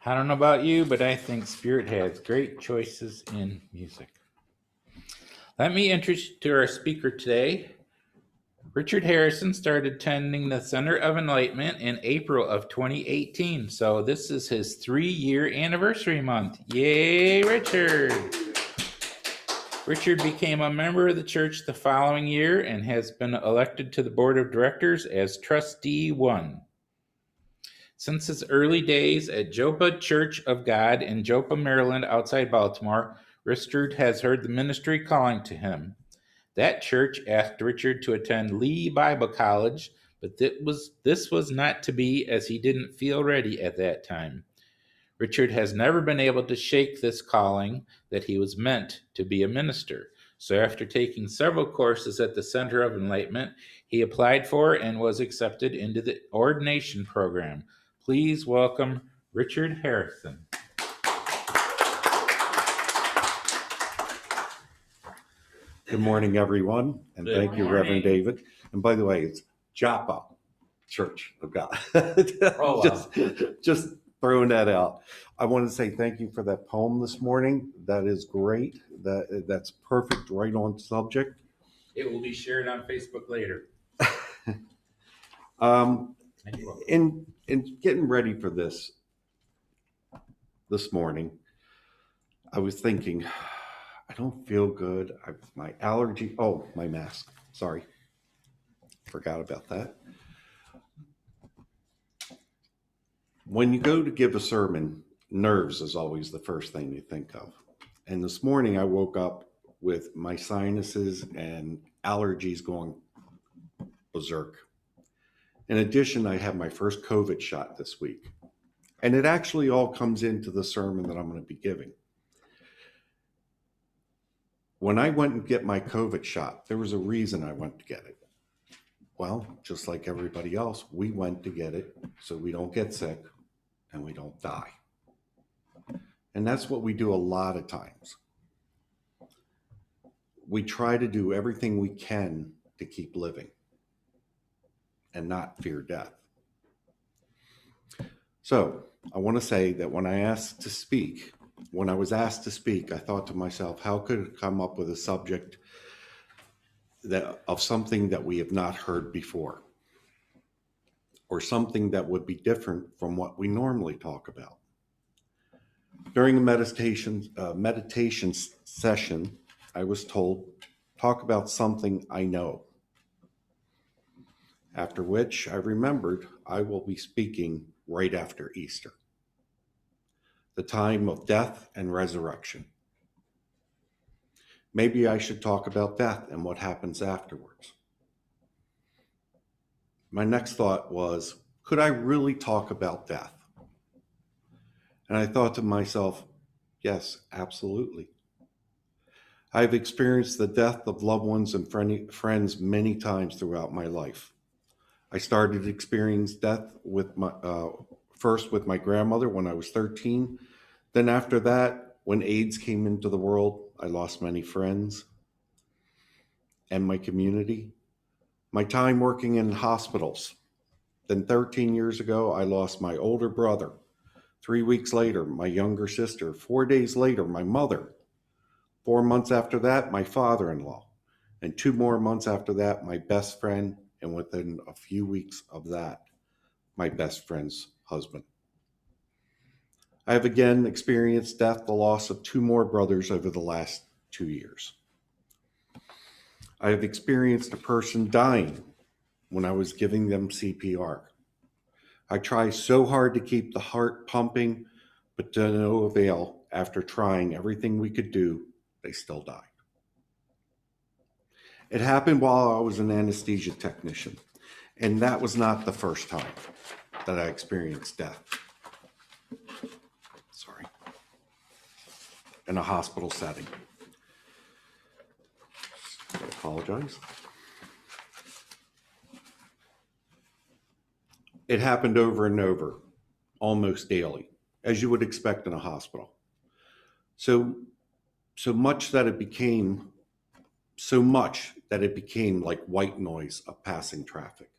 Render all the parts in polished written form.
I don't know about you, but I think Spirit has great choices in music. Let me introduce you to our speaker today. Richard Harrison started attending the Center of Enlightenment in April of 2018. So this is his 3-year anniversary month. Yay, Richard! Richard became a member of the church the following year and has been elected to the board of directors as trustee 1. Since his early days at Joppa Church of God in Joppa, Maryland, outside Baltimore, Richard has heard the ministry calling to him. That church asked Richard to attend Lee Bible College, but this was not to be, as he didn't feel ready at that time. Richard has never been able to shake this calling that he was meant to be a minister. So after taking several courses at the Center of Enlightenment, he applied for and was accepted into the ordination program. Please welcome Richard Harrison. Good morning, everyone, and thank you, Reverend David. And by the way, it's Joppa Church of God. Oh, wow. just throwing that out. I want to say thank you for that poem this morning. That is great. That's perfect, right on subject. It will be shared on Facebook later. In getting ready for this morning, I was thinking, I don't feel good. My allergy. Oh, my mask. Sorry. Forgot about that. When you go to give a sermon, nerves is always the first thing you think of. And this morning I woke up with my sinuses and allergies going berserk. In addition, I had my first COVID shot this week. And it actually all comes into the sermon that I'm going to be giving. When I went and get my COVID shot, there was a reason I went to get it. Well, just like everybody else, we went to get it so we don't get sick and we don't die. And that's what we do a lot of times. We try to do everything we can to keep living and not fear death. So I want to say that when I was asked to speak, I thought to myself, how could I come up with a subject of something that we have not heard before, or something that would be different from what we normally talk about. During a meditation session, I was told, talk about something I know. After which I remembered I will be speaking right after Easter, the time of death and resurrection. Maybe I should talk about death and what happens afterwards. My next thought was, could I really talk about death? And I thought to myself, yes, absolutely. I've experienced the death of loved ones and friends many times throughout my life. I started to experience death first with my grandmother when I was 13. Then after that, when AIDS came into the world, I lost many friends and my community. My time working in hospitals. Then 13 years ago, I lost my older brother. 3 weeks later, my younger sister. 4 days later, my mother. 4 months after that, my father-in-law. And 2 more months after that, my best friend. And within a few weeks of that, my best friend's husband. I have again experienced death, the loss of 2 more brothers over the last 2 years. I have experienced a person dying when I was giving them CPR. I tried so hard to keep the heart pumping, but to no avail. After trying everything we could do, they still died. It happened while I was an anesthesia technician, and that was not the first time that I experienced death. Sorry. In a hospital setting. I apologize. It happened over and over, almost daily, as you would expect in a hospital. So much that it became like white noise of passing traffic.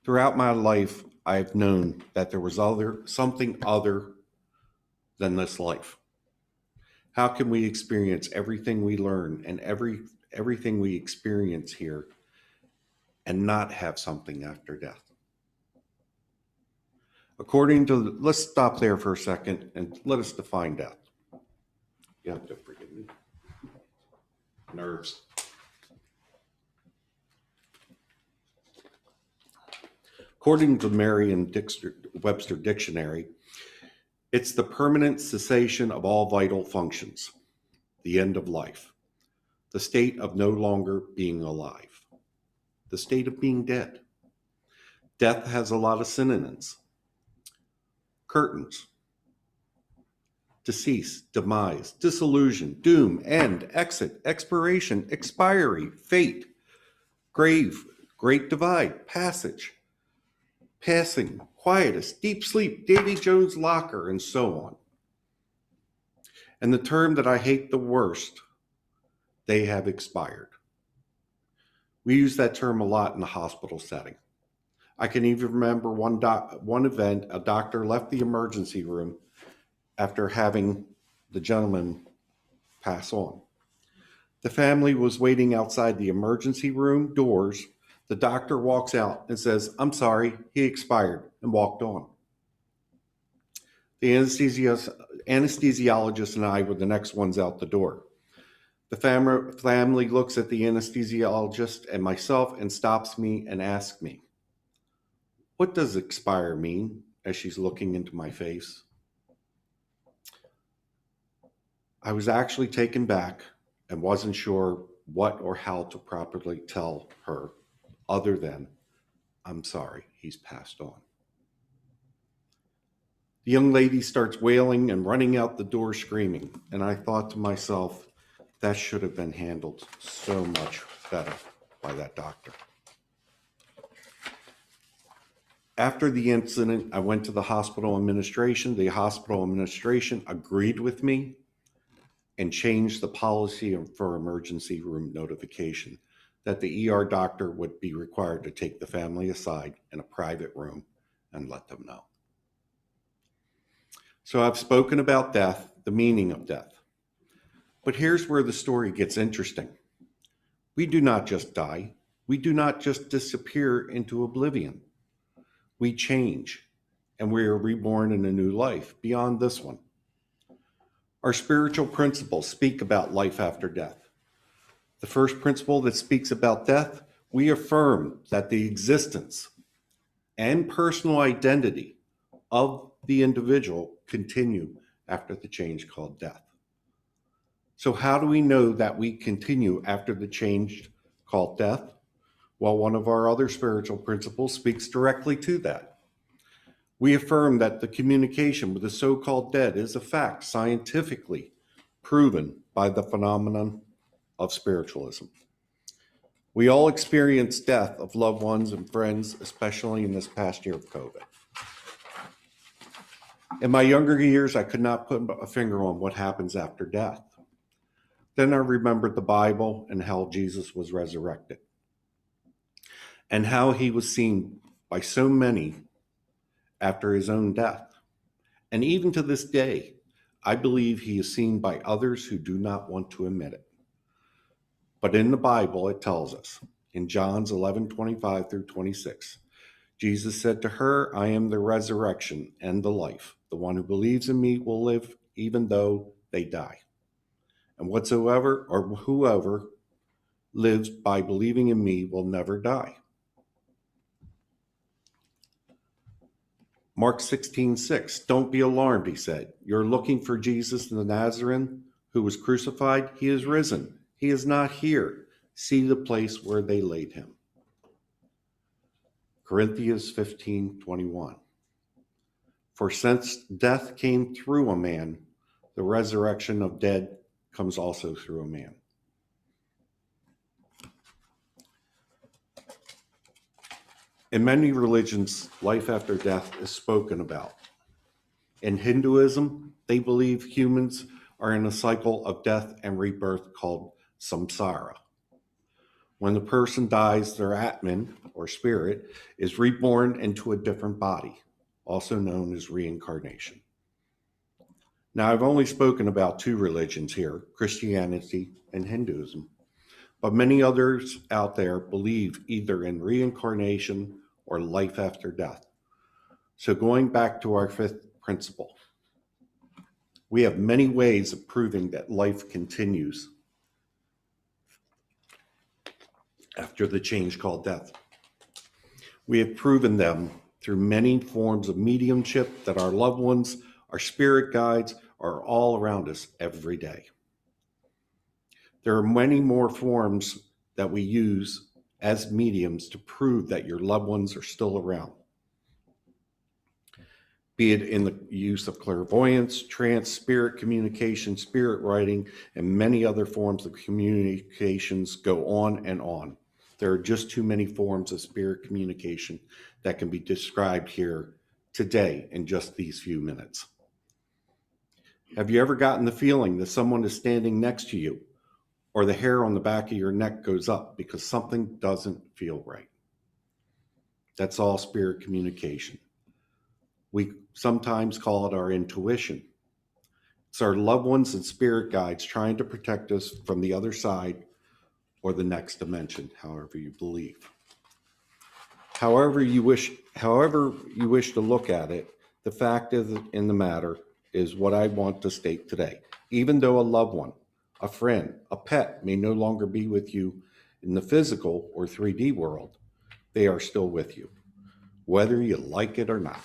Throughout my life, I've known that there was something other than this life. How can we experience everything we learn and everything we experience here and not have something after death? Let's stop there for a second and let us define death. You have to forgive me. Nerves. According to Merriam-Webster Dictionary, it's the permanent cessation of all vital functions, the end of life, the state of no longer being alive, the state of being dead. Death has a lot of synonyms. Curtains, decease, demise, dissolution, doom, end, exit, expiration, expiry, fate, grave, great divide, passage, passing, quietus, deep sleep, Davy Jones' locker, and so on. And the term that I hate the worst, they have expired. We use that term a lot in the hospital setting. I can even remember one event, a doctor left the emergency room after having the gentleman pass on. The family was waiting outside the emergency room doors. The doctor walks out and says, "I'm sorry, he expired," and walked on. The anesthesiologist and I were the next ones out the door. The family looks at the anesthesiologist and myself and stops me and asks me, "What does expire mean?" as she's looking into my face. I was actually taken back and wasn't sure what or how to properly tell her other than, "I'm sorry, he's passed on." The young lady starts wailing and running out the door screaming, and I thought to myself, that should have been handled so much better by that doctor. After the incident, I went to the hospital administration. The hospital administration agreed with me and changed the policy for emergency room notification that the ER doctor would be required to take the family aside in a private room and let them know. So I've spoken about death, the meaning of death. But here's where the story gets interesting. We do not just die. We do not just disappear into oblivion. We change, and we are reborn in a new life beyond this one. Our spiritual principles speak about life after death. The first principle that speaks about death, we affirm that the existence and personal identity of the individual continue after the change called death. So how do we know that we continue after the change called death? Well, one of our other spiritual principles speaks directly to that. We affirm that the communication with the so-called dead is a fact, scientifically proven by the phenomenon of spiritualism. We all experience death of loved ones and friends, especially in this past year of COVID. In my younger years, I could not put a finger on what happens after death. Then I remembered the Bible and how Jesus was resurrected, and how he was seen by so many after his own death. And even to this day, I believe he is seen by others who do not want to admit it. But in the Bible, it tells us, in John's 11:25 through 26, Jesus said to her, "I am the resurrection and the life. The one who believes in me will live even though they die. And whatsoever or whoever lives by believing in me will never die." Mark 16:6, "Don't be alarmed," he said. "You're looking for Jesus the Nazarene who was crucified. He is risen. He is not here. See the place where they laid him." Corinthians 15:21, "For since death came through a man, the resurrection of dead comes also through a man." In many religions, life after death is spoken about. In Hinduism, they believe humans are in a cycle of death and rebirth called samsara. When the person dies, their Atman, or spirit, is reborn into a different body, also known as reincarnation. Now, I've only spoken about two religions here, Christianity and Hinduism, but many others out there believe either in reincarnation or life after death. So going back to our fifth principle, we have many ways of proving that life continues after the change called death. We have proven them through many forms of mediumship that our loved ones, our spirit guides, are all around us every day. There are many more forms that we use as mediums to prove that your loved ones are still around, be it in the use of clairvoyance, trance, spirit communication, spirit writing, and many other forms of communications. Go on and on. There are just too many forms of spirit communication that can be described here today in just these few minutes. Have you ever gotten the feeling that someone is standing next to you, or the hair on the back of your neck goes up because something doesn't feel right? That's all spirit communication. We sometimes call it our intuition. It's our loved ones and spirit guides trying to protect us from the other side or the next dimension, however you believe. However you wish to look at it, the fact in the matter is what I want to state today. Even though a loved one, a friend, a pet may no longer be with you in the physical or 3D world, they are still with you, whether you like it or not.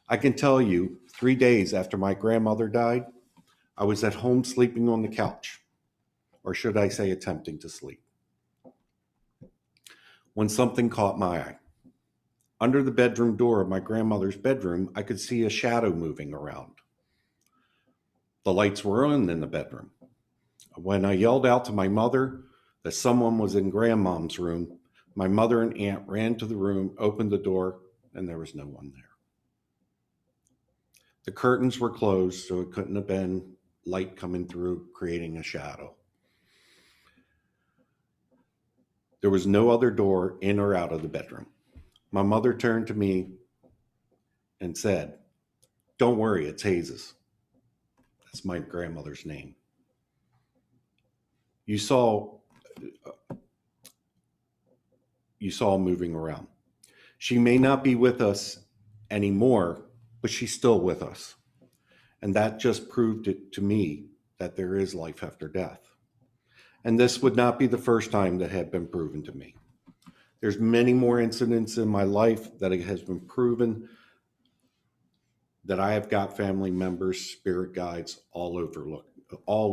I can tell you, 3 days after my grandmother died, I was at home sleeping on the couch, or should I say attempting to sleep, when something caught my eye. Under the bedroom door of my grandmother's bedroom, I could see a shadow moving around. The lights were on in the bedroom. When I yelled out to my mother that someone was in grandmom's room, my mother and aunt ran to the room, opened the door, and there was no one there. The curtains were closed, so it couldn't have been light coming through, creating a shadow. There was no other door in or out of the bedroom. My mother turned to me and said, "Don't worry, it's Hayes." That's my grandmother's name. You saw moving around. She may not be with us anymore, but she's still with us. And that just proved it to me that there is life after death. And this would not be the first time that had been proven to me. There's many more incidents in my life that it has been proven that I have got family members, spirit guides all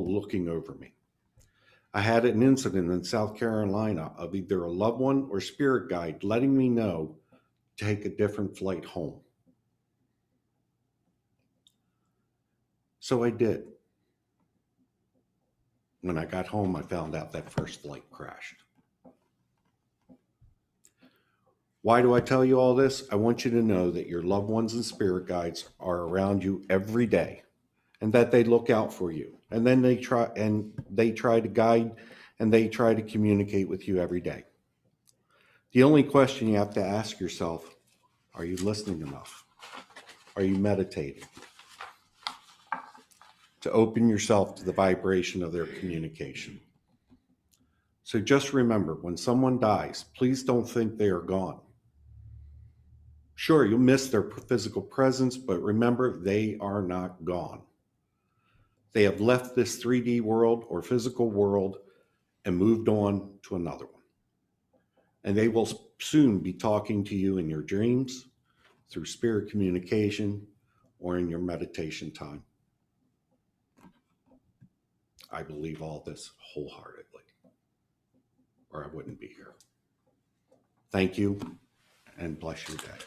looking over me. I had an incident in South Carolina of either a loved one or spirit guide letting me know to take a different flight home. So I did. When I got home, I found out that first flight crashed. Why do I tell you all this? I want you to know that your loved ones and spirit guides are around you every day, and that they look out for you. And then they try to guide, and they try to communicate with you every day. The only question you have to ask yourself, are you listening enough? Are you meditating? To open yourself to the vibration of their communication. So just remember, when someone dies, please don't think they are gone. Sure, you'll miss their physical presence, but remember, they are not gone. They have left this 3D world or physical world and moved on to another one. And they will soon be talking to you in your dreams, through spirit communication, or in your meditation time. I believe all this wholeheartedly, or I wouldn't be here. Thank you, and bless your day.